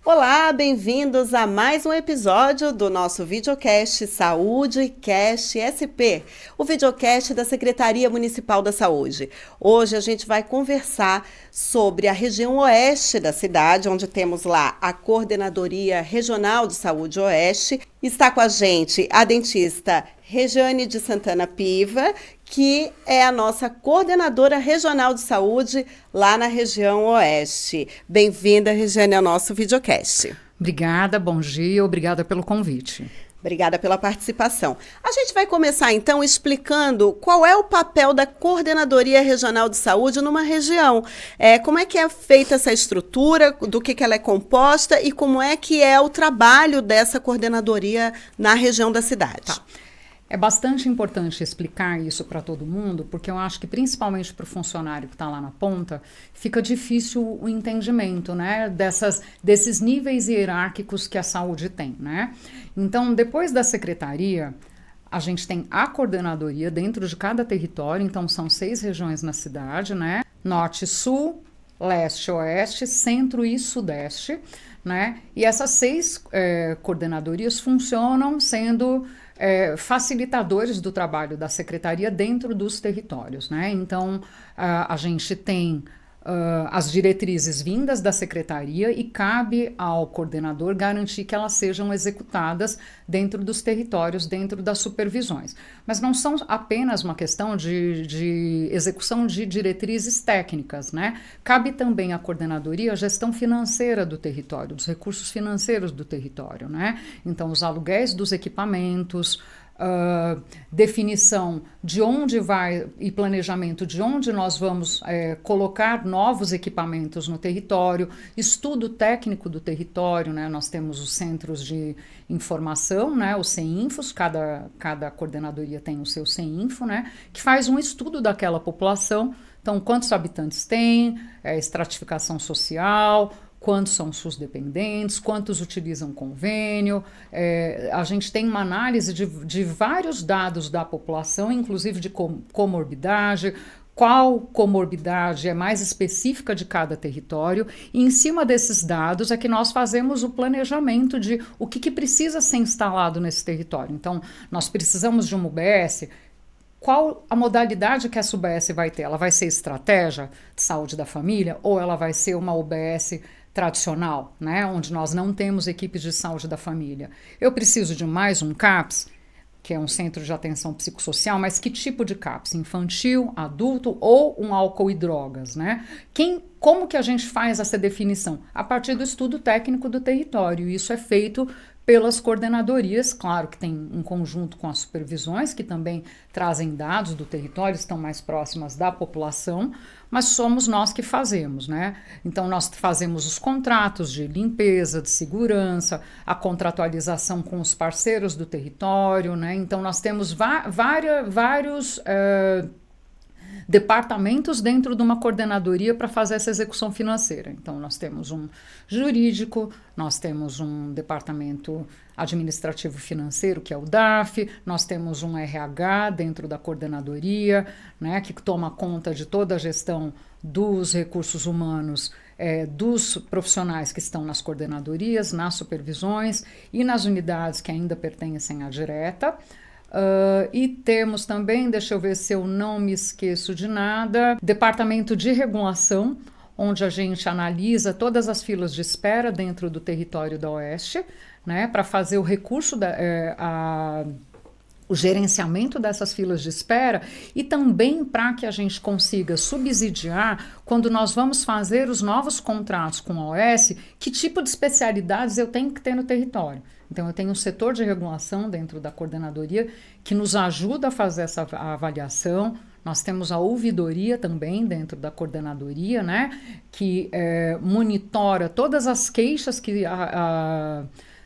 Olá, bem-vindos a mais um episódio do nosso videocast Saúde Cast SP, o videocast da Secretaria Municipal da Saúde. Hoje a gente vai conversar sobre a região oeste da cidade, onde temos lá a Coordenadoria Regional de Saúde Oeste. Está com a gente a dentista Regiane de Santana Piva, que é a nossa coordenadora regional de saúde lá na região oeste. Bem-vinda, Regiane, ao nosso videocast. Obrigada, bom dia, obrigada pelo convite. Obrigada pela participação. A gente vai começar, então, explicando qual é o papel da Coordenadoria Regional de Saúde numa região. Como é que é feita essa estrutura, do que ela é composta e como é que é o trabalho dessa coordenadoria na região da cidade. Tá. É bastante importante explicar isso para todo mundo, porque eu acho que principalmente para o funcionário que está lá na ponta, fica difícil o entendimento, né, desses níveis hierárquicos que a saúde tem, né? Então, depois da secretaria, a gente tem a coordenadoria dentro de cada território, então são 6 regiões na cidade, né? Norte, Sul, Leste, Oeste, Centro e Sudeste, né? E essas 6 coordenadorias funcionam sendo facilitadores do trabalho da secretaria dentro dos territórios, né? Então, a gente tem as diretrizes vindas da secretaria e cabe ao coordenador garantir que elas sejam executadas dentro dos territórios, dentro das supervisões. Mas não são apenas uma questão de execução de diretrizes técnicas, né? Cabe também à coordenadoria a gestão financeira do território, dos recursos financeiros do território, né? Então, os aluguéis dos equipamentos, definição de onde vai e planejamento de onde nós vamos colocar novos equipamentos no território, estudo técnico do território, né? Nós temos os centros de informação, né? Os CEINFOS, cada coordenadoria tem o seu CEINFO, né? Que faz um estudo daquela população. Então, quantos habitantes tem, estratificação social, quantos são SUS dependentes, quantos utilizam convênio. A gente tem uma análise de vários dados da população, inclusive de comorbidade, qual comorbidade é mais específica de cada território, e em cima desses dados é que nós fazemos o planejamento de o que precisa ser instalado nesse território. Então, nós precisamos de uma UBS. Qual a modalidade que essa UBS vai ter? Ela vai ser estratégia de saúde da família ou ela vai ser uma UBS tradicional, né, onde nós não temos equipes de saúde da família? Eu preciso de mais um CAPS, que é um centro de atenção psicossocial, mas que tipo de CAPS? Infantil, adulto ou um álcool e drogas, né? Como que a gente faz essa definição? A partir do estudo técnico do território. Isso é feito pelas coordenadorias, claro que tem um conjunto com as supervisões, que também trazem dados do território, estão mais próximas da população, mas somos nós que fazemos, né? Então, nós fazemos os contratos de limpeza, de segurança, a contratualização com os parceiros do território, né? Então, nós temos vários departamentos dentro de uma coordenadoria para fazer essa execução financeira. Então, nós temos um jurídico, nós temos um departamento administrativo financeiro, que é o DAF, nós temos um RH dentro da coordenadoria, né, que toma conta de toda a gestão dos recursos humanos, dos profissionais que estão nas coordenadorias, nas supervisões e nas unidades que ainda pertencem à direta. E temos também, deixa eu ver se eu não me esqueço de nada, departamento de regulação, onde a gente analisa todas as filas de espera dentro do território da Oeste, né, para fazer o recurso o gerenciamento dessas filas de espera e também para que a gente consiga subsidiar quando nós vamos fazer os novos contratos com a OS, que tipo de especialidades eu tenho que ter no território. Então, eu tenho um setor de regulação dentro da coordenadoria que nos ajuda a fazer essa avaliação. Nós temos a ouvidoria também dentro da coordenadoria, né, que monitora todas as queixas que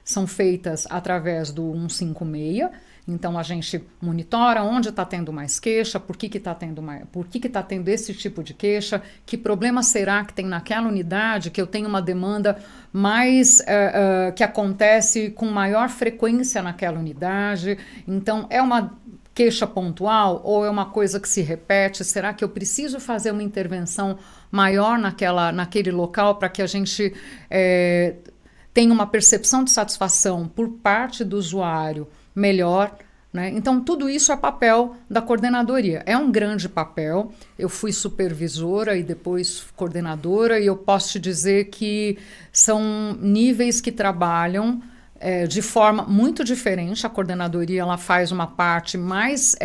são feitas através do 156. Então, a gente monitora onde está tendo mais queixa, por que está tendo esse tipo de queixa, que problema será que tem naquela unidade, que eu tenho uma demanda mais que acontece com maior frequência naquela unidade. Então, é uma queixa pontual ou é uma coisa que se repete? Será que eu preciso fazer uma intervenção maior naquele local para que a gente tem uma percepção de satisfação por parte do usuário melhor, né? Então, tudo isso é papel da coordenadoria. É um grande papel. Eu fui supervisora e depois coordenadora, e eu posso te dizer que são níveis que trabalham de forma muito diferente. A coordenadoria ela faz uma parte mais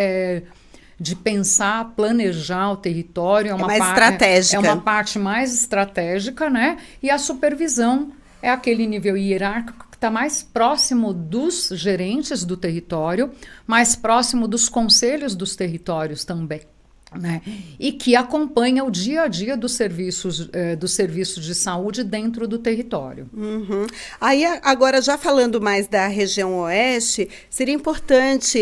de pensar, planejar o território. É mais estratégica. É uma parte mais estratégica, né? E a supervisão é aquele nível hierárquico que está mais próximo dos gerentes do território, mais próximo dos conselhos dos territórios também, né? E que acompanha o dia a dia dos serviços de saúde dentro do território. Uhum. Aí, agora, já falando mais da região oeste, seria importante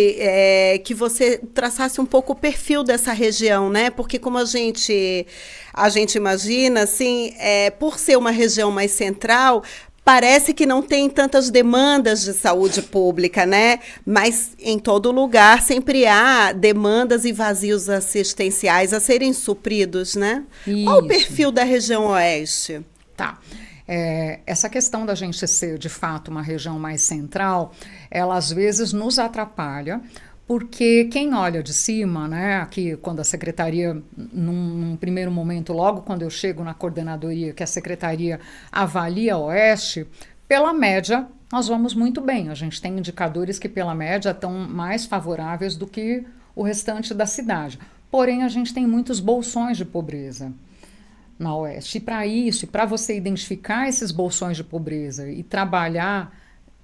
que você traçasse um pouco o perfil dessa região, né? Porque como a gente imagina, assim, por ser uma região mais central, parece que não tem tantas demandas de saúde pública, né? Mas em todo lugar sempre há demandas e vazios assistenciais a serem supridos, né? Isso. Qual o perfil da região oeste? Tá. Essa questão da gente ser, de fato, uma região mais central, ela às vezes nos atrapalha, porque quem olha de cima, né, aqui quando a secretaria, num primeiro momento, logo quando eu chego na coordenadoria, que a secretaria avalia o oeste, pela média nós vamos muito bem. A gente tem indicadores que pela média estão mais favoráveis do que o restante da cidade. Porém, a gente tem muitos bolsões de pobreza na oeste. E para isso, para você identificar esses bolsões de pobreza e trabalhar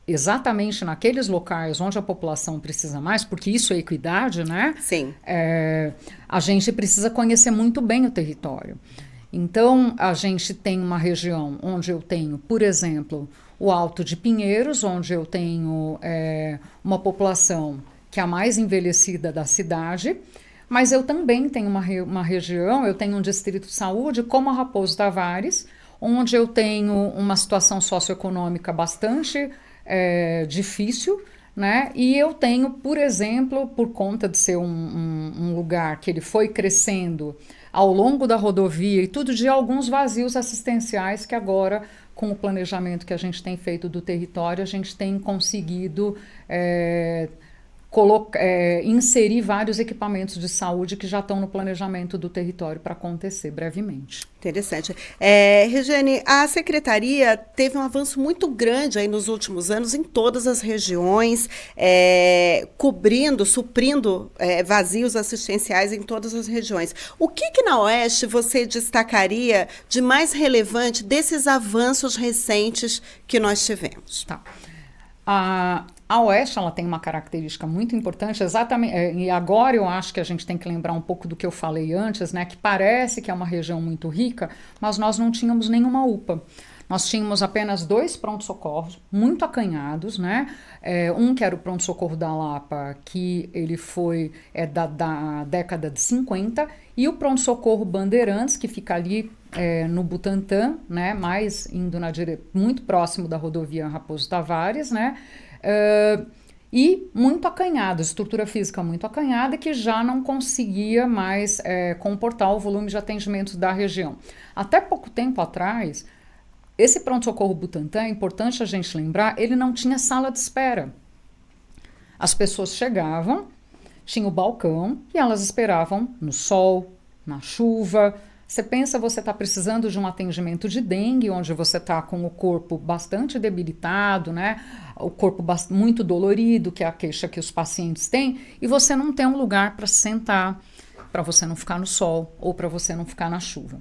exatamente naqueles locais onde a população precisa mais, porque isso é equidade, né? Sim. A gente precisa conhecer muito bem o território. Então, a gente tem uma região onde eu tenho, por exemplo, o Alto de Pinheiros, onde eu tenho uma população que é a mais envelhecida da cidade, mas eu também tenho uma região, eu tenho um distrito de saúde como a Raposo Tavares, onde eu tenho uma situação socioeconômica bastante difícil, né? E eu tenho, por exemplo, por conta de ser um lugar que ele foi crescendo ao longo da rodovia e tudo, de alguns vazios assistenciais que agora, com o planejamento que a gente tem feito do território, a gente tem conseguido inserir vários equipamentos de saúde que já estão no planejamento do território para acontecer brevemente. Interessante. Regiane, a secretaria teve um avanço muito grande aí nos últimos anos em todas as regiões, suprindo vazios assistenciais em todas as regiões. O que na Oeste você destacaria de mais relevante desses avanços recentes que nós tivemos? Tá. A Oeste ela tem uma característica muito importante, exatamente, e agora eu acho que a gente tem que lembrar um pouco do que eu falei antes, né, que parece que é uma região muito rica, mas nós não tínhamos nenhuma UPA. Nós tínhamos apenas 2 pronto-socorros, muito acanhados, né? Um que era o pronto-socorro da Lapa, que ele foi da década de 50, e o pronto-socorro Bandeirantes, que fica ali no Butantã, né? Mais indo muito próximo da rodovia Raposo Tavares, né? E muito acanhado, estrutura física muito acanhada, que já não conseguia mais comportar o volume de atendimentos da região. Até pouco tempo atrás, esse pronto-socorro Butantã, é importante a gente lembrar, ele não tinha sala de espera. As pessoas chegavam, tinha o balcão e elas esperavam no sol, na chuva. Você pensa, você está precisando de um atendimento de dengue, onde você está com o corpo bastante debilitado, né? O corpo muito dolorido, que é a queixa que os pacientes têm, e você não tem um lugar para sentar, para você não ficar no sol ou para você não ficar na chuva.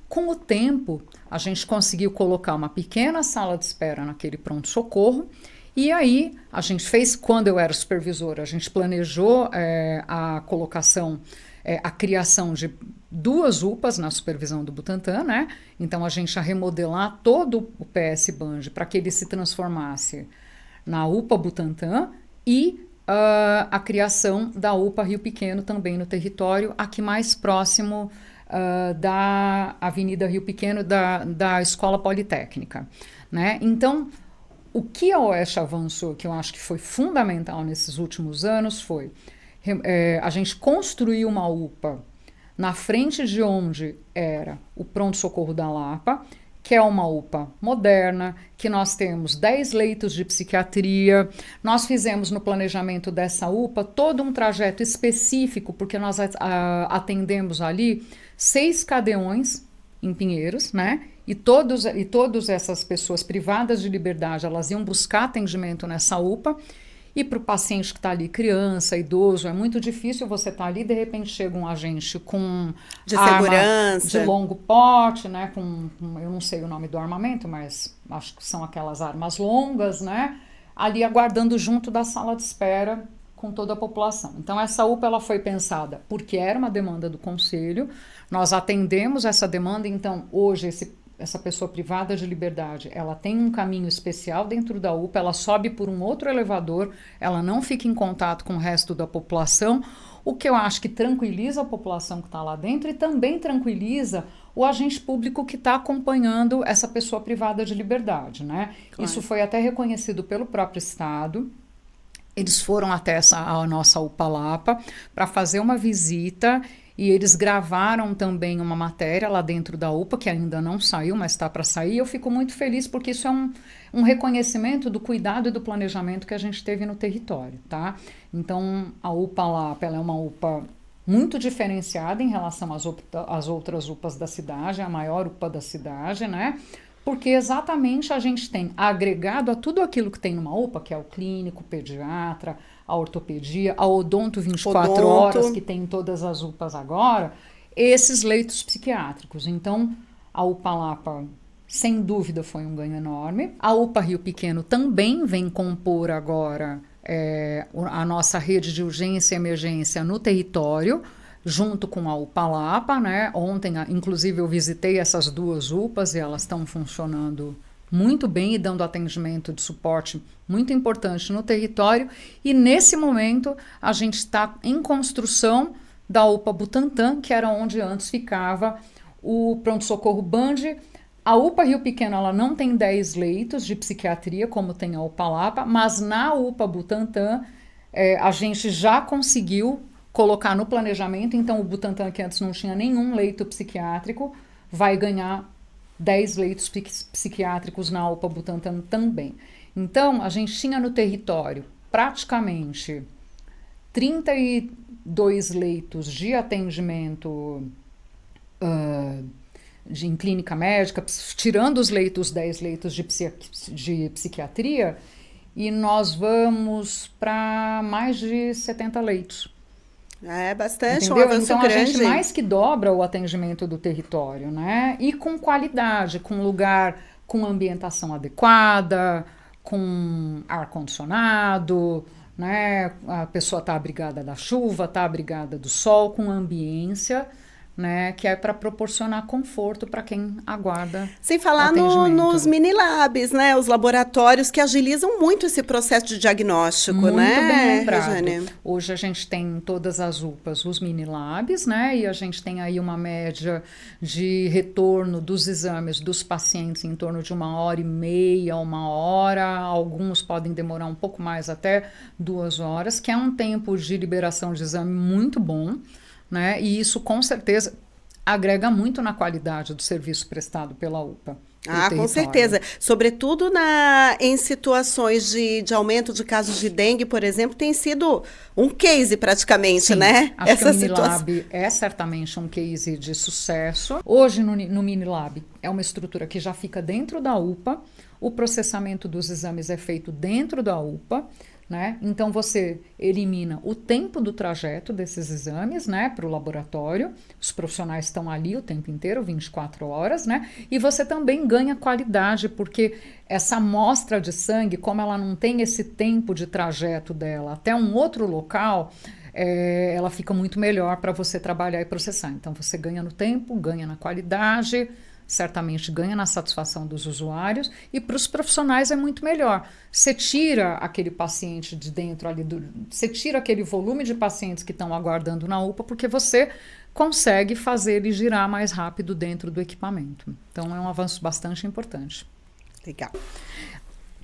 Com o tempo, a gente conseguiu colocar uma pequena sala de espera naquele pronto-socorro, e aí a gente fez, quando eu era supervisora, a gente planejou a colocação, a criação de 2 UPAs na supervisão do Butantã, né? Então a gente ia remodelar todo o PS Band para que ele se transformasse na UPA Butantã e a criação da UPA Rio Pequeno também no território, aqui mais próximo da Avenida Rio Pequeno, da Escola Politécnica, né? Então, o que a Oeste avançou, que eu acho que foi fundamental nesses últimos anos, foi a gente construir uma UPA na frente de onde era o pronto-socorro da Lapa, que é uma UPA moderna, que nós temos 10 leitos de psiquiatria. Nós fizemos no planejamento dessa UPA todo um trajeto específico, porque nós atendemos ali 6 cadeões em Pinheiros, né? E todas essas pessoas privadas de liberdade, elas iam buscar atendimento nessa UPA. E para o paciente que está ali, criança, idoso, é muito difícil você estar ali, de repente chega um agente com de segurança, de longo porte, né? Eu não sei o nome do armamento, mas acho que são aquelas armas longas, né? Ali aguardando junto da sala de espera com toda a população. Então essa UPA ela foi pensada porque era uma demanda do conselho, nós atendemos essa demanda, então hoje essa pessoa privada de liberdade, ela tem um caminho especial dentro da UPA, ela sobe por um outro elevador, ela não fica em contato com o resto da população, o que eu acho que tranquiliza a população que está lá dentro e também tranquiliza o agente público que está acompanhando essa pessoa privada de liberdade, né? Claro. Isso foi até reconhecido pelo próprio Estado. Eles foram até a nossa UPA Lapa para fazer uma visita. E eles gravaram também uma matéria lá dentro da UPA, que ainda não saiu, mas está para sair. Eu fico muito feliz porque isso é um reconhecimento do cuidado e do planejamento que a gente teve no território, tá? Então, a UPA Lapa, ela é uma UPA muito diferenciada em relação às outras UPAs da cidade, a maior UPA da cidade, né? Porque exatamente a gente tem agregado a tudo aquilo que tem numa UPA, que é o clínico, o pediatra, a ortopedia, a odonto 24 horas, que tem em todas as UPAs agora, esses leitos psiquiátricos. Então, a UPA Lapa, sem dúvida, foi um ganho enorme. A UPA Rio Pequeno também vem compor agora a nossa rede de urgência e emergência no território, junto com a UPA Lapa, né? Ontem, inclusive, eu visitei essas duas UPAs e elas estão funcionando muito bem e dando atendimento de suporte muito importante no território. E nesse momento a gente está em construção da UPA Butantã, que era onde antes ficava o pronto-socorro Band. A UPA Rio Pequeno ela não tem 10 leitos de psiquiatria como tem a UPA Lapa, mas na UPA Butantã a gente já conseguiu colocar no planejamento, então o Butantã, que antes não tinha nenhum leito psiquiátrico, vai ganhar 10 leitos psiquiátricos na UPA Butantã também. Então, a gente tinha no território praticamente 32 leitos de atendimento em clínica médica, tirando os 10 leitos de psiquiatria, e nós vamos para mais de 70 leitos. É bastante, entendeu? Um avanço então grande. A gente mais que dobra o atendimento do território, né? E com qualidade, com lugar, com ambientação adequada, com ar-condicionado, né? A pessoa está abrigada da chuva, está abrigada do sol, com ambiência, né, que é para proporcionar conforto para quem aguarda. Sem falar nos mini labs, né, os laboratórios que agilizam muito esse processo de diagnóstico, muito, né? Muito bem lembrado. Regiane? Hoje a gente tem em todas as UPAs os mini labs, né, e a gente tem aí uma média de retorno dos exames dos pacientes em torno de 1h30, 1h, alguns podem demorar um pouco mais, até 2 horas, que é um tempo de liberação de exame muito bom. Né? E isso, com certeza, agrega muito na qualidade do serviço prestado pela UPA. Com certeza. Sobretudo em situações de aumento de casos de dengue, por exemplo, tem sido um case praticamente, sim, né? Acho que o Minilab é certamente um case de sucesso. Hoje, no Minilab, é uma estrutura que já fica dentro da UPA, o processamento dos exames é feito dentro da UPA, né? Então você elimina o tempo do trajeto desses exames, né, para o laboratório. Os profissionais estão ali o tempo inteiro, 24 horas, né? E você também ganha qualidade, porque essa amostra de sangue, como ela não tem esse tempo de trajeto dela até um outro local, ela fica muito melhor para você trabalhar e processar. Então você ganha no tempo, ganha na qualidade, certamente ganha na satisfação dos usuários, e para os profissionais é muito melhor. Você tira aquele paciente de dentro ali, você tira aquele volume de pacientes que estão aguardando na UPA, porque você consegue fazer ele girar mais rápido dentro do equipamento. Então é um avanço bastante importante. Legal.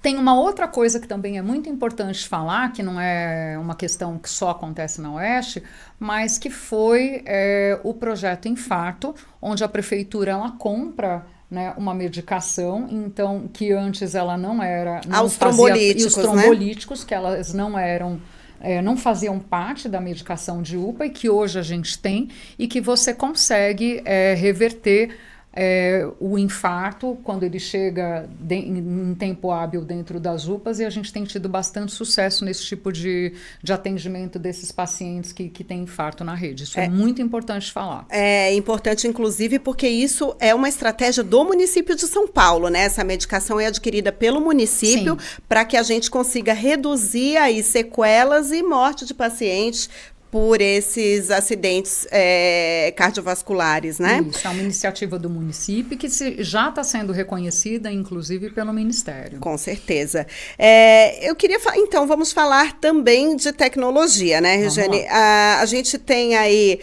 Tem uma outra coisa que também é muito importante falar, que não é uma questão que só acontece na Oeste, mas que foi o projeto Infarto, onde a prefeitura ela compra né, uma medicação, então, que antes ela não era... Os trombolíticos, e os trombolíticos, né? Que elas não eram... não faziam parte da medicação de UPA e que hoje a gente tem e que você consegue reverter o infarto quando ele chega em tempo hábil dentro das UPAs, e a gente tem tido bastante sucesso nesse tipo de atendimento desses pacientes que têm infarto na rede. Isso é muito importante falar. É importante, inclusive, porque isso é uma estratégia do município de São Paulo, né? Essa medicação é adquirida pelo município para que a gente consiga reduzir aí sequelas e morte de pacientes por esses acidentes cardiovasculares, né? Isso, é uma iniciativa do município que já está sendo reconhecida, inclusive, pelo Ministério. Com certeza. Eu queria falar, então, vamos falar também de tecnologia, né, Regiane? A gente tem aí,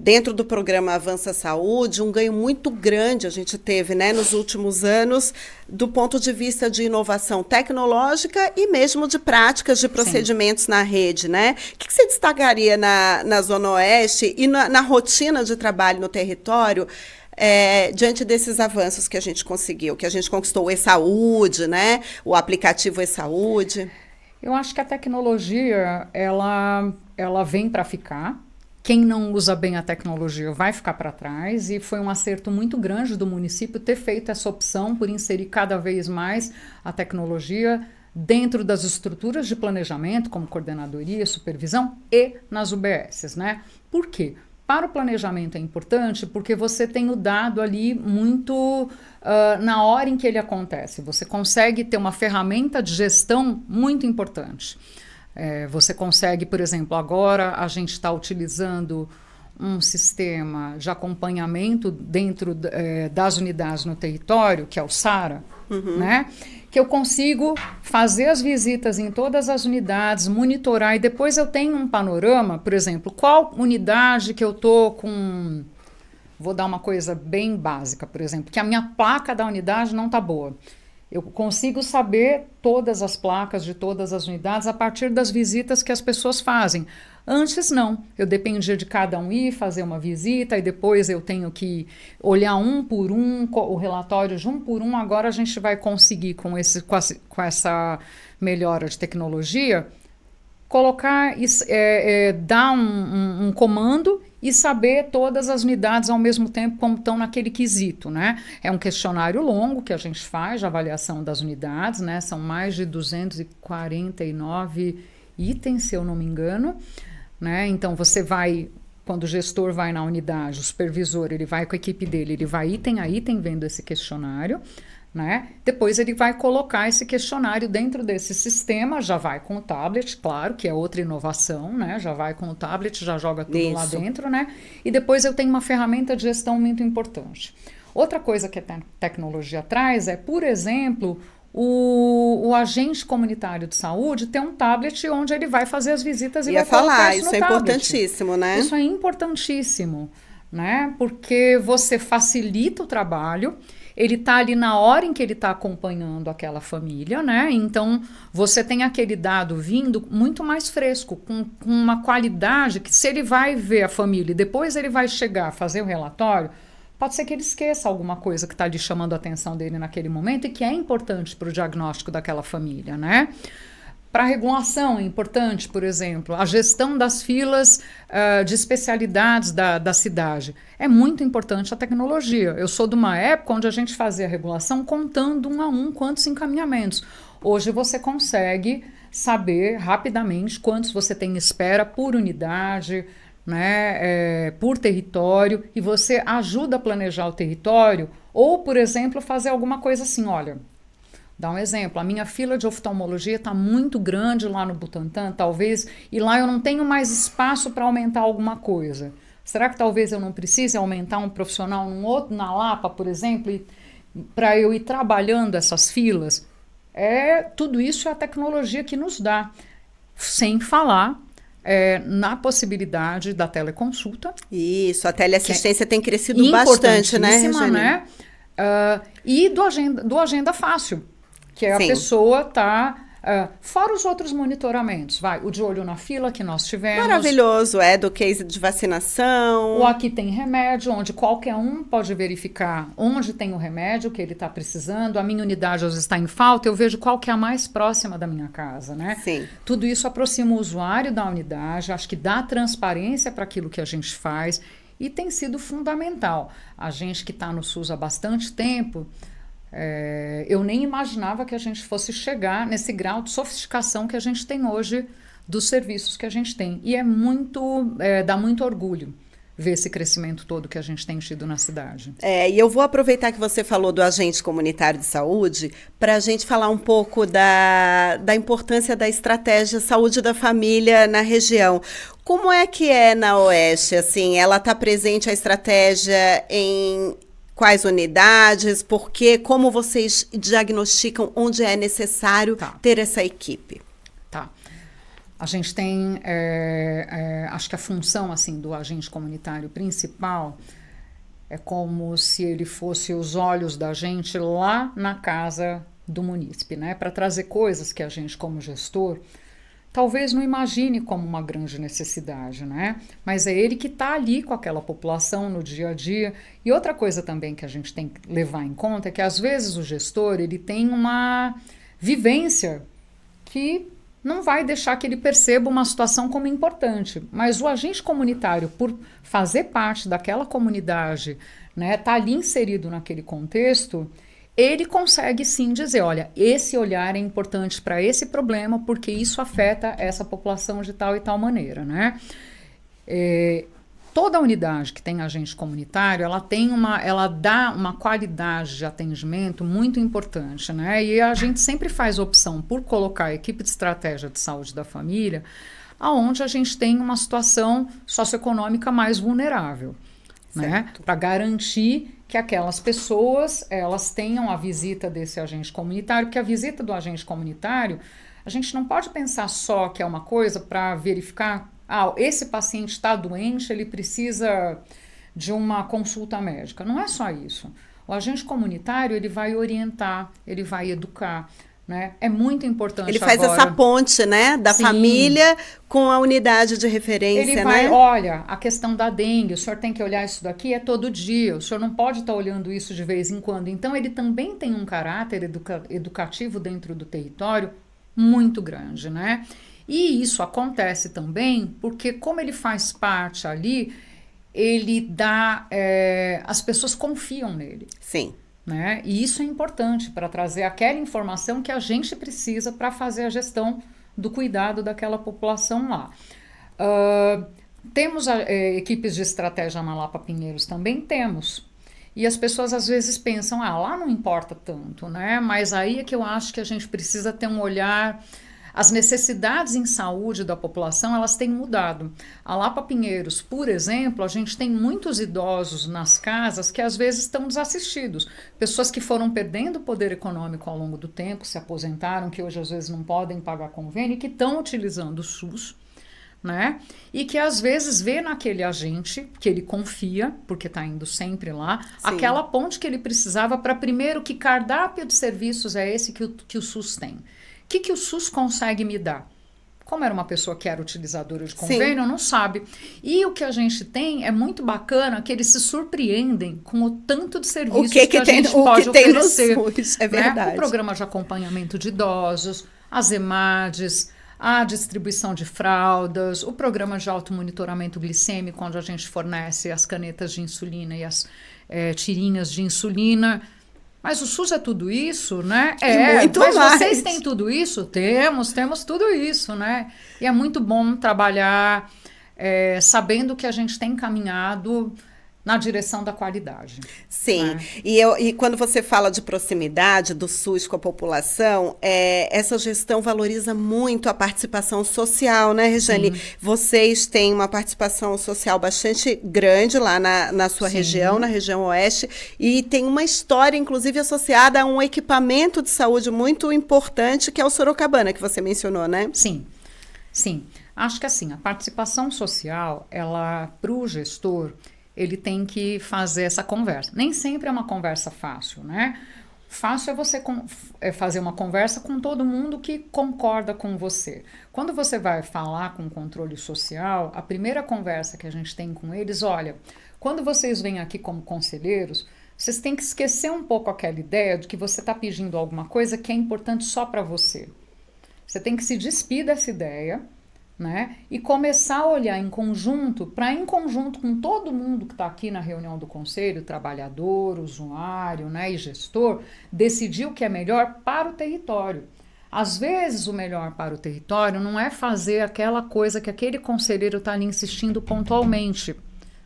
dentro do programa Avança Saúde, um ganho muito grande a gente teve, né, nos últimos anos, do ponto de vista de inovação tecnológica e mesmo de práticas de procedimentos na rede, né? O que você destacaria na Zona Oeste e na rotina de trabalho no território, diante desses avanços que a gente conseguiu, que a gente conquistou, o e-saúde, né? O aplicativo e-saúde? Eu acho que a tecnologia, ela vem para ficar. Quem não usa bem a tecnologia vai ficar para trás, e foi um acerto muito grande do município ter feito essa opção por inserir cada vez mais a tecnologia dentro das estruturas de planejamento, como coordenadoria, supervisão, e nas UBSs, né? Por quê? Para o planejamento é importante porque você tem o dado ali muito na hora em que ele acontece. Você consegue ter uma ferramenta de gestão muito importante. Você consegue, por exemplo, agora a gente está utilizando um sistema de acompanhamento dentro das unidades no território, que é o SARA, né? Que eu consigo fazer as visitas em todas as unidades, monitorar, e depois eu tenho um panorama, por exemplo, qual unidade que eu estou com... Vou dar uma coisa bem básica, por exemplo, que a minha placa da unidade não está boa. Eu consigo saber todas as placas de todas as unidades a partir das visitas que as pessoas fazem. Antes não, eu dependia de cada um ir fazer uma visita e depois eu tenho que olhar um por um, o relatório de um por um. Agora a gente vai conseguir, com essa melhora de tecnologia, colocar, dar um comando e saber todas as unidades ao mesmo tempo como estão naquele quesito, né? É um questionário longo que a gente faz de avaliação das unidades, né? São mais de 249 itens, se eu não me engano, né? Então você vai, quando o gestor vai na unidade, o supervisor, ele vai com a equipe dele, ele vai item a item vendo esse questionário, né? Depois ele vai colocar esse questionário dentro desse sistema, já vai com o tablet, claro, que é outra inovação, né? Já vai com o tablet, já joga tudo lá dentro, né? E depois eu tenho uma ferramenta de gestão muito importante. Outra coisa que a tecnologia traz é, por exemplo, o agente comunitário de saúde ter um tablet onde ele vai fazer as visitas e vai colocar isso no tablet. Importantíssimo, né? Isso é importantíssimo, né? Porque você facilita o trabalho. Ele está ali na hora em que ele está acompanhando aquela família, né? Então, você tem aquele dado vindo muito mais fresco, com uma qualidade que, se ele vai ver a família e depois ele vai chegar a fazer o relatório, pode ser que ele esqueça alguma coisa que está ali chamando a atenção dele naquele momento e que é importante para o diagnóstico daquela família, né? Para a regulação é importante, por exemplo, a gestão das filas de especialidades da cidade. É muito importante a tecnologia. Eu sou de uma época onde a gente fazia a regulação contando um a um quantos encaminhamentos. Hoje você consegue saber rapidamente quantos você tem em espera por unidade, né, por território, e você ajuda a planejar o território ou, por exemplo, fazer alguma coisa assim, olha... Dá um exemplo, a minha fila de oftalmologia está muito grande lá no Butantã, talvez, e lá eu não tenho mais espaço para aumentar alguma coisa. Será que talvez eu não precise aumentar um profissional num outro, na Lapa, por exemplo, para eu ir trabalhando essas filas? Tudo isso é a tecnologia que nos dá, sem falar na possibilidade da teleconsulta. Isso, a teleassistência tem crescido bastante, né, Regiane? Né? E do agenda fácil. Que é a pessoa tá Fora os outros monitoramentos, o de olho na fila que nós tivemos. Maravilhoso, do case de vacinação. O Aqui Tem Remédio, onde qualquer um pode verificar onde tem o remédio que ele está precisando. A minha unidade às vezes está em falta, eu vejo qual que é a mais próxima da minha casa, né? Sim. Tudo isso aproxima o usuário da unidade, acho que dá transparência para aquilo que a gente faz e tem sido fundamental. A gente que está no SUS há bastante tempo, eu nem imaginava que a gente fosse chegar nesse grau de sofisticação que a gente tem hoje dos serviços que a gente tem. E dá muito orgulho ver esse crescimento todo que a gente tem tido na cidade. E eu vou aproveitar que você falou do agente comunitário de saúde para a gente falar um pouco da importância da estratégia saúde da família na região. Como é que é na Oeste? Assim, ela está presente a estratégia em quais unidades? Porque como vocês diagnosticam onde é necessário ter essa equipe? Tá. A gente tem, acho que a função assim, do agente comunitário principal é como se ele fosse os olhos da gente lá na casa do munícipe, né? Para trazer coisas que a gente, como gestor, talvez não imagine como uma grande necessidade, né? Mas é ele que está ali com aquela população no dia a dia. E outra coisa também que a gente tem que levar em conta é que às vezes o gestor ele tem uma vivência que não vai deixar que ele perceba uma situação como importante. Mas o agente comunitário, por fazer parte daquela comunidade, né, tá ali inserido naquele contexto, ele consegue sim dizer, olha, esse olhar é importante para esse problema porque isso afeta essa população de tal e tal maneira, né? Toda unidade que tem agente comunitário, ela dá uma qualidade de atendimento muito importante, né? E a gente sempre faz opção por colocar a equipe de estratégia de saúde da família aonde a gente tem uma situação socioeconômica mais vulnerável, né? Para garantir que aquelas pessoas, elas tenham a visita desse agente comunitário, porque a visita do agente comunitário, a gente não pode pensar só que é uma coisa para verificar esse paciente está doente, ele precisa de uma consulta médica. Não é só isso. O agente comunitário, ele vai orientar, ele vai educar, né? É muito importante ele faz essa ponte, né, da família com a unidade de referência, ele vai, olha, a questão da dengue, o senhor tem que olhar isso daqui todo dia, o senhor não pode estar olhando isso de vez em quando. Então, ele também tem um caráter educativo dentro do território muito grande, né? E isso acontece também porque, como ele faz parte ali, ele dá... as pessoas confiam nele. Sim. Né? E isso é importante para trazer aquela informação que a gente precisa para fazer a gestão do cuidado daquela população lá. Temos equipes de estratégia na Lapa Pinheiros? Também temos. E as pessoas às vezes pensam, lá não importa tanto, né? Mas aí é que eu acho que a gente precisa ter um olhar... As necessidades em saúde da população, elas têm mudado. A Lapa Pinheiros, por exemplo, a gente tem muitos idosos nas casas que às vezes estão desassistidos. Pessoas que foram perdendo poder econômico ao longo do tempo, se aposentaram, que hoje às vezes não podem pagar convênio, e que estão utilizando o SUS, né? E que às vezes vê naquele agente, que ele confia, porque está indo sempre lá, aquela ponte que ele precisava para primeiro, que cardápio de serviços é esse que o SUS tem. O que o SUS consegue me dar? Como era uma pessoa que era utilizadora de convênio, não sabe. E o que a gente tem é muito bacana, que eles se surpreendem com o tanto de serviços que a gente pode oferecer. No SUS, é verdade. O programa de acompanhamento de idosos, as EMADs, a distribuição de fraldas, o programa de automonitoramento glicêmico, onde a gente fornece as canetas de insulina e as tirinhas de insulina. Mas o SUS é tudo isso, né? Muito mas mais. Vocês têm tudo isso? Temos tudo isso, né? E é muito bom trabalhar sabendo que a gente tem caminhado na direção da qualidade. Sim, né? E quando você fala de proximidade do SUS com a população, essa gestão valoriza muito a participação social, né, Rejane? Vocês têm uma participação social bastante grande lá na sua região, na região oeste, e tem uma história, inclusive, associada a um equipamento de saúde muito importante, que é o Sorocabana, que você mencionou, né? Sim. Acho que assim, a participação social, ela, para o gestor, ele tem que fazer essa conversa. Nem sempre é uma conversa fácil, né? fácil é você fazer uma conversa com todo mundo que concorda com você. Quando você vai falar com o controle social, a primeira conversa que a gente tem com eles, olha, quando vocês vêm aqui como conselheiros, vocês têm que esquecer um pouco aquela ideia de que você está pedindo alguma coisa que é importante só para você. Você tem que se despir dessa ideia, né? E começar a olhar em conjunto, para em conjunto com todo mundo que está aqui na reunião do conselho, trabalhador, usuário, né, e gestor, decidir o que é melhor para o território. Às vezes o melhor para o território não é fazer aquela coisa que aquele conselheiro está ali insistindo pontualmente.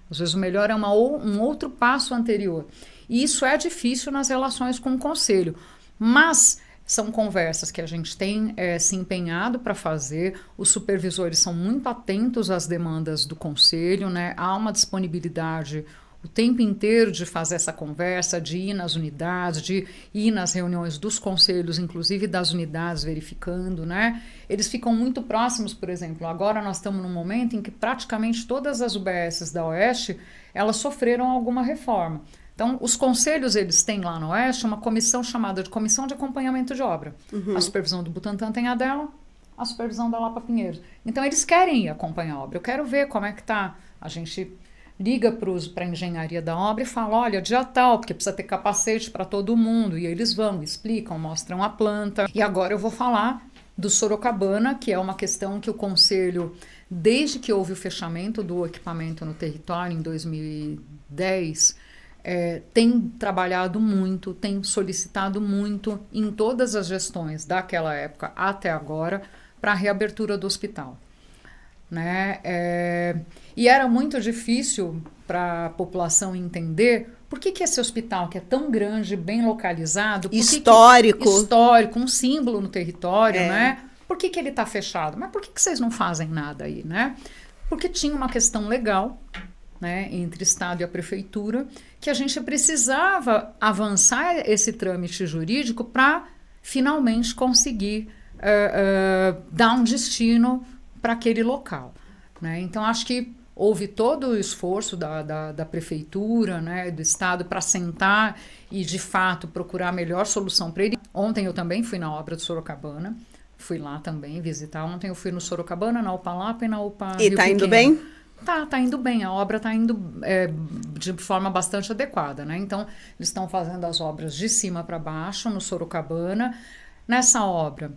Às vezes o melhor é um outro passo anterior. E isso é difícil nas relações com o conselho. Mas são conversas que a gente tem se empenhado para fazer. Os supervisores são muito atentos às demandas do conselho, né? Há uma disponibilidade o tempo inteiro de fazer essa conversa, de ir nas unidades, de ir nas reuniões dos conselhos, inclusive das unidades, verificando, né? Eles ficam muito próximos, por exemplo. Agora nós estamos num momento em que praticamente todas as UBSs da Oeste, elas sofreram alguma reforma. Então, os conselhos, eles têm lá no Oeste uma comissão chamada de Comissão de Acompanhamento de Obra. A supervisão do Butantã tem a dela, a supervisão da Lapa Pinheiros. Então, eles querem ir acompanhar a obra. Eu quero ver como é que está. A gente liga para a engenharia da obra e fala, olha, dia tal, porque precisa ter capacete para todo mundo. E eles vão, explicam, mostram a planta. E agora eu vou falar do Sorocabana, que é uma questão que o conselho, desde que houve o fechamento do equipamento no território em 2010... tem trabalhado muito, tem solicitado muito em todas as gestões daquela época até agora para a reabertura do hospital. Né? E era muito difícil para a população entender por que esse hospital, que é tão grande, bem localizado, histórico, um símbolo no território, né? Por que ele está fechado? Mas por que vocês não fazem nada aí? Né? Porque tinha uma questão legal, né, entre Estado e a Prefeitura, que a gente precisava avançar esse trâmite jurídico para finalmente conseguir dar um destino para aquele local. Né? Então, acho que houve todo o esforço da Prefeitura, né, do Estado, para sentar e, de fato, procurar a melhor solução para ele. Ontem eu também fui na obra de Sorocabana, fui lá também visitar. Ontem eu fui no Sorocabana, na UPA Lapa e na UPA Rio Está indo Pequeno. bem? Tá indo bem, a obra está indo de forma bastante adequada, né? Então, eles estão fazendo as obras de cima para baixo, no Sorocabana. Nessa obra,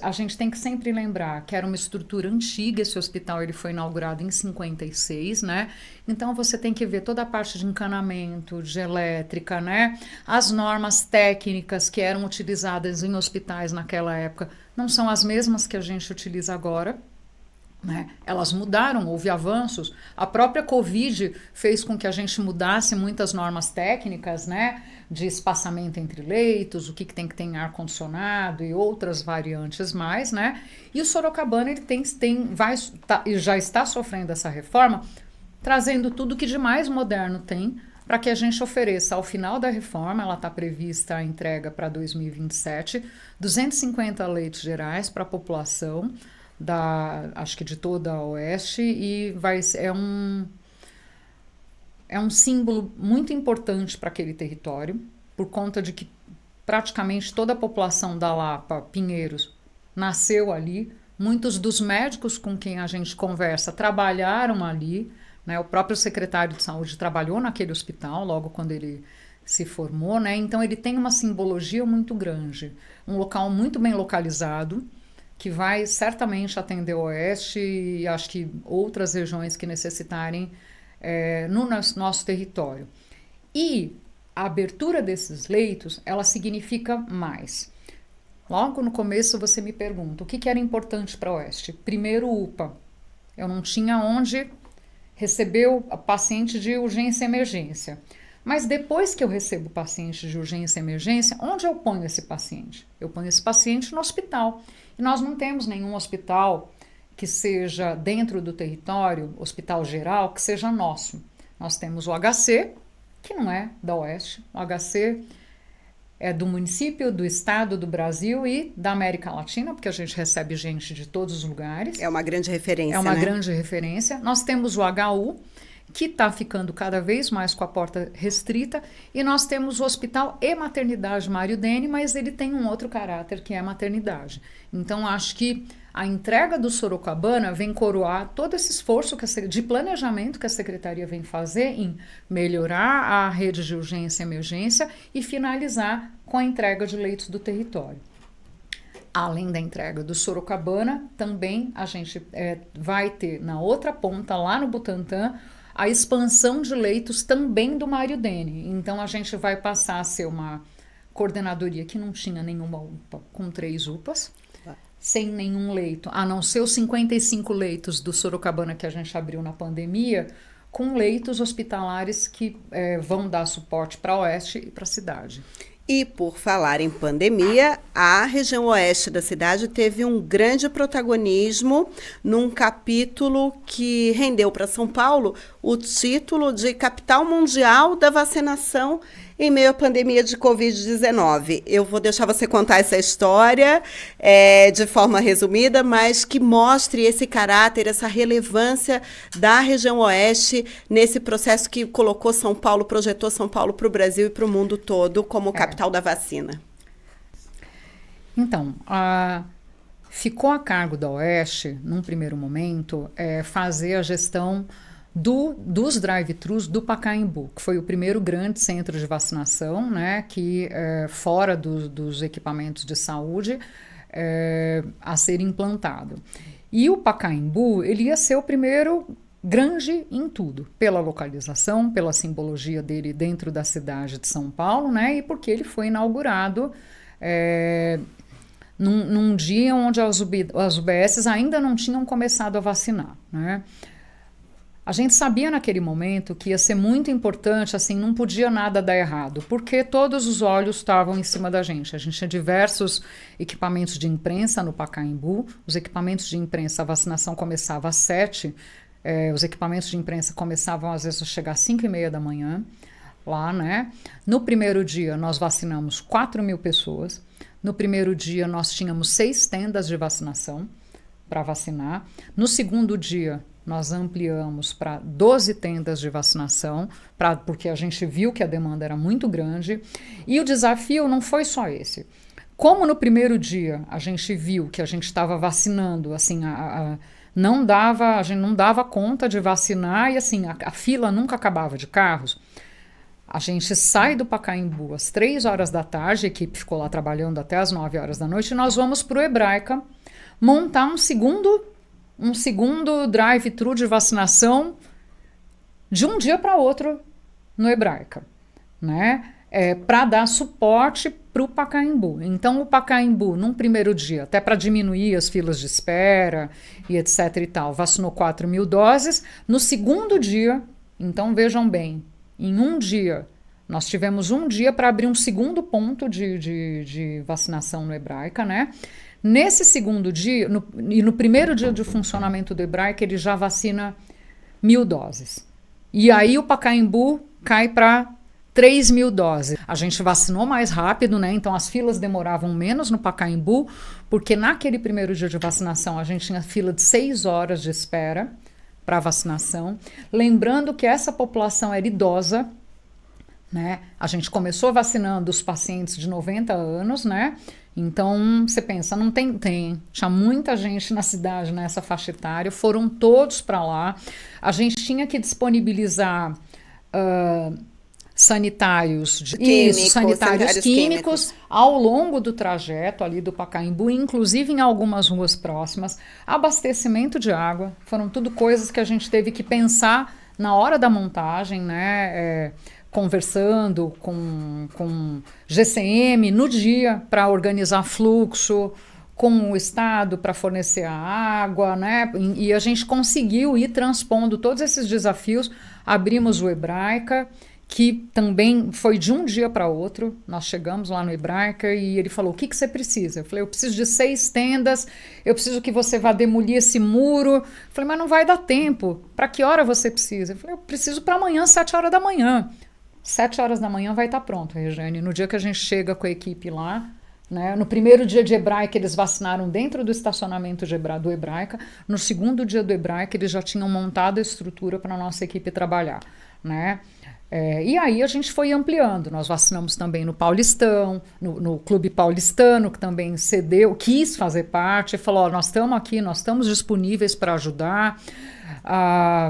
a gente tem que sempre lembrar que era uma estrutura antiga, esse hospital ele foi inaugurado em 56, né? Então, você tem que ver toda a parte de encanamento, de elétrica, né? As normas técnicas que eram utilizadas em hospitais naquela época não são as mesmas que a gente utiliza agora. Né? Elas mudaram, houve avanços. A própria Covid fez com que a gente mudasse muitas normas técnicas, né? De espaçamento entre leitos, o que tem que ter em ar-condicionado e outras variantes mais. Né? E o Sorocabana ele já está sofrendo essa reforma, trazendo tudo que de mais moderno tem para que a gente ofereça ao final da reforma. Ela está prevista a entrega para 2027, 250 leitos gerais para a população, acho que de toda a Oeste, e é um símbolo muito importante para aquele território, por conta de que praticamente toda a população da Lapa, Pinheiros, nasceu ali. Muitos dos médicos com quem a gente conversa trabalharam ali, né? O próprio secretário de saúde trabalhou naquele hospital logo quando ele se formou, né? Então ele tem uma simbologia muito grande, um local muito bem localizado, que vai certamente atender o Oeste e acho que outras regiões que necessitarem no nosso território. E a abertura desses leitos, ela significa mais. Logo no começo você me pergunta, o que era importante para o Oeste? Primeiro, UPA. Eu não tinha onde receber o paciente de urgência e emergência. Mas depois que eu recebo o paciente de urgência e emergência, onde eu ponho esse paciente? Eu ponho esse paciente no hospital. E nós não temos nenhum hospital que seja dentro do território, hospital geral, que seja nosso. Nós temos o HC, que não é da Oeste. O HC é do município, do estado, do Brasil e da América Latina, porque a gente recebe gente de todos os lugares. É uma grande referência, É uma né? grande referência. Nós temos o HU, que está ficando cada vez mais com a porta restrita, e nós temos o hospital e maternidade Mário Dene, mas ele tem um outro caráter que é a maternidade. Então, acho que a entrega do Sorocabana vem coroar todo esse esforço de planejamento que a Secretaria vem fazer em melhorar a rede de urgência e emergência e finalizar com a entrega de leitos do território. Além da entrega do Sorocabana, também a gente vai ter na outra ponta, lá no Butantã, a expansão de leitos também do Mário Dene. Então, a gente vai passar a ser uma coordenadoria que não tinha nenhuma UPA, com 3 UPAs, sem nenhum leito, a não ser os 55 leitos do Sorocabana que a gente abriu na pandemia, com leitos hospitalares que vão dar suporte para a Oeste e para a cidade. E por falar em pandemia, a região oeste da cidade teve um grande protagonismo num capítulo que rendeu para São Paulo o título de capital mundial da vacinação em meio à pandemia de Covid-19. Eu vou deixar você contar essa história de forma resumida, mas que mostre esse caráter, essa relevância da região oeste nesse processo que colocou São Paulo, projetou São Paulo para o Brasil e para o mundo todo como capital da vacina. Então, ficou a cargo da Oeste, num primeiro momento, fazer a gestão dos drive-thrus do Pacaembu, que foi o primeiro grande centro de vacinação, né, que fora dos equipamentos de saúde a ser implantado. E o Pacaembu, ele ia ser o primeiro grande em tudo, pela localização, pela simbologia dele dentro da cidade de São Paulo, né, e porque ele foi inaugurado num dia onde as UBSs ainda não tinham começado a vacinar, né. A gente sabia naquele momento que ia ser muito importante, assim, não podia nada dar errado, porque todos os olhos estavam em cima da gente. A gente tinha diversos equipamentos de imprensa no Pacaembu, os equipamentos de imprensa, a vacinação começava às 7, os equipamentos de imprensa começavam às vezes a chegar às 5:30 da manhã, lá, né? No primeiro dia nós vacinamos 4.000 pessoas, no primeiro dia nós tínhamos 6 tendas de vacinação para vacinar, no segundo dia nós ampliamos para 12 tendas de vacinação, porque a gente viu que a demanda era muito grande. E o desafio não foi só esse. Como no primeiro dia a gente viu que a gente estava vacinando, assim, a gente não dava conta de vacinar e assim, a fila nunca acabava de carros. A gente sai do Pacaembu às 3 horas da tarde, a equipe ficou lá trabalhando até às 9 horas da noite, e nós vamos para o Hebraica montar um segundo drive-thru de vacinação de um dia para outro no Hebraica, né? Para dar suporte para o Pacaembu. Então, o Pacaembu, num primeiro dia, até para diminuir as filas de espera e etc e tal, vacinou 4.000 doses. No segundo dia, então vejam bem, em um dia, nós tivemos um dia para abrir um segundo ponto de vacinação no Hebraica, né? Nesse segundo dia, no primeiro dia de funcionamento do Hebraica, ele já vacina 1.000 doses. E aí o Pacaembu cai para 3.000 doses. A gente vacinou mais rápido, né? Então as filas demoravam menos no Pacaembu, porque naquele primeiro dia de vacinação a gente tinha fila de 6 horas de espera para vacinação. Lembrando que essa população era idosa, né? A gente começou vacinando os pacientes de 90 anos, né? Então, você pensa, não tinha muita gente na cidade nessa faixa etária, foram todos para lá. A gente tinha que disponibilizar sanitários químicos ao longo do trajeto ali do Pacaembu, inclusive em algumas ruas próximas. Abastecimento de água, foram tudo coisas que a gente teve que pensar na hora da montagem, né? Conversando com GCM no dia para organizar fluxo, com o Estado para fornecer a água, né? E a gente conseguiu ir transpondo todos esses desafios. Abrimos o Hebraica, que também foi de um dia para outro. Nós chegamos lá no Hebraica e ele falou, o que você precisa? Eu falei, eu preciso de 6 tendas, eu preciso que você vá demolir esse muro. Eu falei, mas não vai dar tempo. Para que hora você precisa? Eu falei, eu preciso para amanhã, 7 horas da manhã. 7 horas da manhã vai estar pronto, Regiane. No dia que a gente chega com a equipe lá, Né? No primeiro dia de Hebraica, eles vacinaram dentro do estacionamento do Hebraica. No segundo dia do Hebraica, eles já tinham montado a estrutura para a nossa equipe trabalhar. Né? E aí a gente foi ampliando. Nós vacinamos também no Paulistão, no Clube Paulistano, que também cedeu, quis fazer parte, falou: ó, nós estamos aqui, nós estamos disponíveis para ajudar.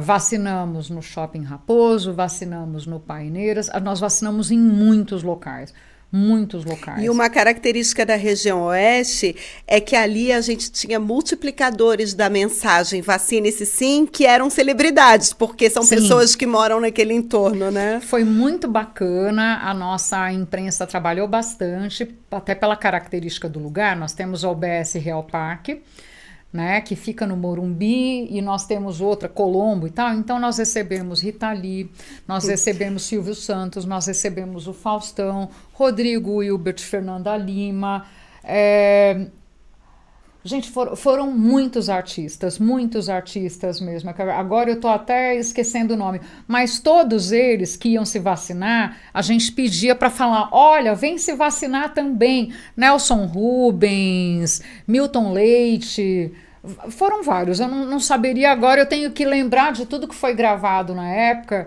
Vacinamos no Shopping Raposo, vacinamos no Paineiras, nós vacinamos em muitos locais. Muitos locais. E uma característica da região oeste é que ali a gente tinha multiplicadores da mensagem vacine-se sim, que eram celebridades, porque são pessoas que moram naquele entorno, né? Foi muito bacana, a nossa imprensa trabalhou bastante, até pela característica do lugar. Nós temos o UBS Real Parque, né, que fica no Morumbi, e nós temos outra, Colombo e tal. Então nós recebemos Rita Lee, nós recebemos Silvio Santos, nós recebemos o Faustão, Rodrigo Hilbert, Fernanda Lima. Gente, foram muitos artistas mesmo. Agora eu estou até esquecendo o nome, mas todos eles que iam se vacinar, a gente pedia para falar: olha, vem se vacinar também. Nelson Rubens, Milton Leite, foram vários. Eu não saberia agora, eu tenho que lembrar de tudo que foi gravado na época.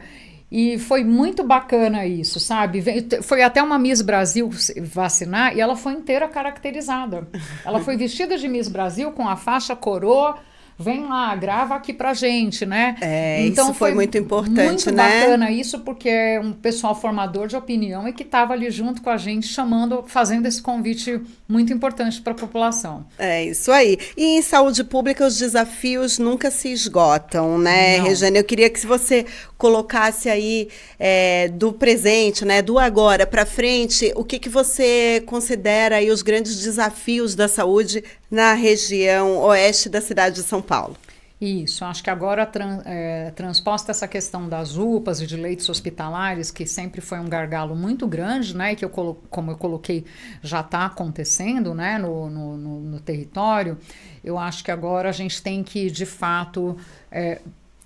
E foi muito bacana isso, sabe? Foi até uma Miss Brasil vacinar e ela foi inteira caracterizada. Ela foi vestida de Miss Brasil com a faixa coroa. Vem lá, grava aqui pra gente, né? Então isso foi muito importante, muito né? Muito bacana isso, porque é um pessoal formador de opinião e que estava ali junto com a gente, fazendo esse convite muito importante para a população. É isso aí. E em saúde pública os desafios nunca se esgotam, né, Regiane? Eu queria que você colocasse aí do presente, né, do agora para frente, o que você considera aí os grandes desafios da saúde na região oeste da cidade de São Paulo? Isso, acho que agora transposta essa questão das UPAs e de leitos hospitalares, que sempre foi um gargalo muito grande, né, e que como eu coloquei, já está acontecendo, né, no território. Eu acho que agora a gente tem que, de fato,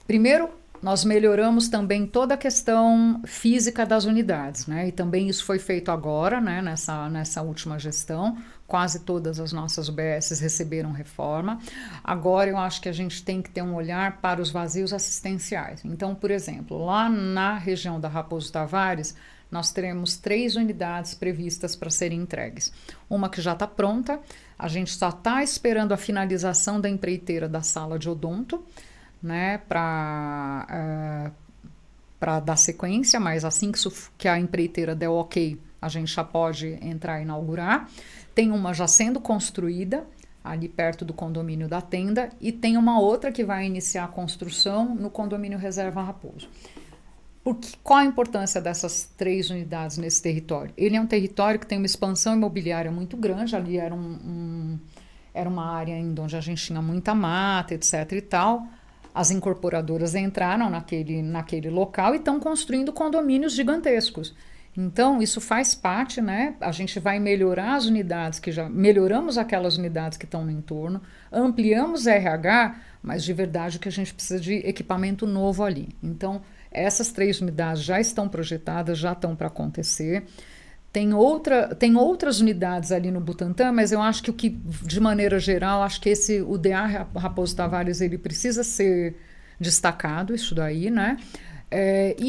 primeiro, nós melhoramos também toda a questão física das unidades, né? E também isso foi feito agora, né? Nessa última gestão. Quase todas as nossas UBSs receberam reforma. Agora eu acho que a gente tem que ter um olhar para os vazios assistenciais. Então, por exemplo, lá na região da Raposo Tavares, nós teremos 3 unidades previstas para serem entregues. Uma que já está pronta, a gente só está esperando a finalização da empreiteira da sala de odonto, né, para dar sequência, mas assim que a empreiteira der ok, a gente já pode entrar e inaugurar. Tem uma já sendo construída, ali perto do condomínio da Tenda, e tem uma outra que vai iniciar a construção no condomínio Reserva Raposo. Qual a importância dessas 3 unidades nesse território? Ele é um território que tem uma expansão imobiliária muito grande, ali era uma área onde a gente tinha muita mata, etc. e tal. As incorporadoras entraram naquele local e estão construindo condomínios gigantescos. Então, isso faz parte, né? A gente vai melhorar as unidades, melhoramos aquelas unidades que estão no entorno, ampliamos RH, mas de verdade o que a gente precisa de equipamento novo ali. Então, essas 3 unidades já estão projetadas, já estão para acontecer. Tem outras unidades ali no Butantã, mas eu acho que de maneira geral, acho que o DA Raposo Tavares, ele precisa ser destacado, isso daí, né?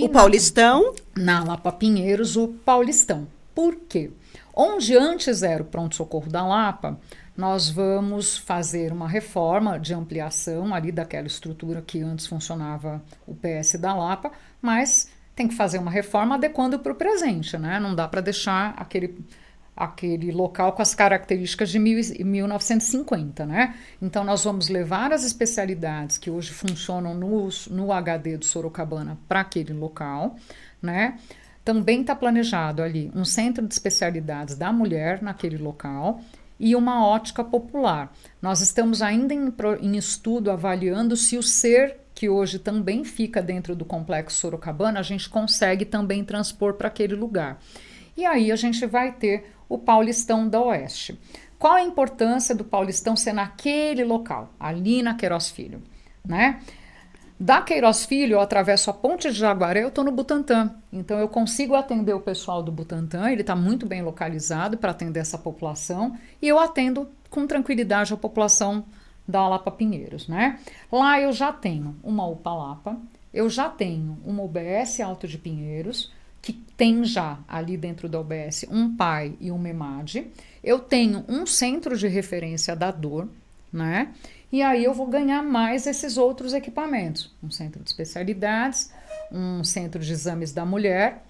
O Paulistão? Na Lapa Pinheiros, o Paulistão. Por quê? Onde antes era o pronto-socorro da Lapa, nós vamos fazer uma reforma de ampliação ali daquela estrutura que antes funcionava o PS da Lapa, mas tem que fazer uma reforma adequando para o presente, né? Não dá para deixar aquele local com as características de 1950, né? Então, nós vamos levar as especialidades que hoje funcionam no HD do Sorocabana para aquele local, né? Também está planejado ali um centro de especialidades da mulher naquele local e uma ótica popular. Nós estamos ainda em estudo avaliando se o ser que hoje também fica dentro do Complexo Sorocabana, a gente consegue também transpor para aquele lugar. E aí a gente vai ter o Paulistão da Oeste. Qual a importância do Paulistão ser naquele local, ali na Queiroz Filho, né? Da Queiroz Filho, eu atravesso a Ponte de Jaguaré, eu estou no Butantã. Então, eu consigo atender o pessoal do Butantã, ele está muito bem localizado para atender essa população, e eu atendo com tranquilidade a população da Lapa Pinheiros, né? Lá eu já tenho uma UPA Lapa, eu já tenho uma UBS Alto de Pinheiros, que tem já ali dentro da UBS um PAI e um MEMAD. Eu tenho um centro de referência da dor, né? E aí eu vou ganhar mais esses outros equipamentos. Um centro de especialidades, um centro de exames da mulher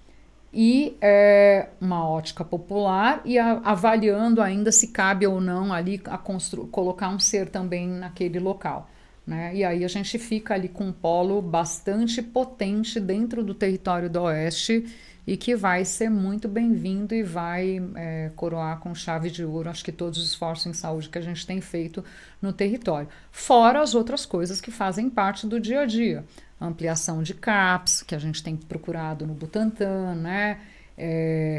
e uma ótica popular e avaliando ainda se cabe ou não ali colocar um ser também naquele local. Né? E aí a gente fica ali com um polo bastante potente dentro do território do Oeste e que vai ser muito bem-vindo e vai coroar com chave de ouro, acho que todos os esforços em saúde que a gente tem feito no território. Fora as outras coisas que fazem parte do dia a dia. Ampliação de CAPS, que a gente tem procurado no Butantã, né?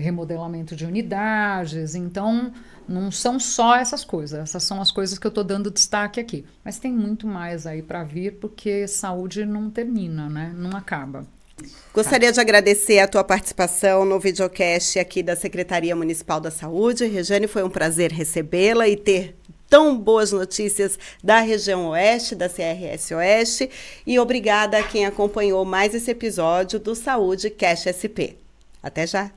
Remodelamento de unidades. Então, não são só essas coisas. Essas são as coisas que eu estou dando destaque aqui. Mas tem muito mais aí para vir, porque saúde não termina, né? Não acaba. Gostaria de agradecer a tua participação no videocast aqui da Secretaria Municipal da Saúde. Regiane, foi um prazer recebê-la e ter tão boas notícias da região oeste, da CRS Oeste. E obrigada a quem acompanhou mais esse episódio do Saúde Cast SP. Até já!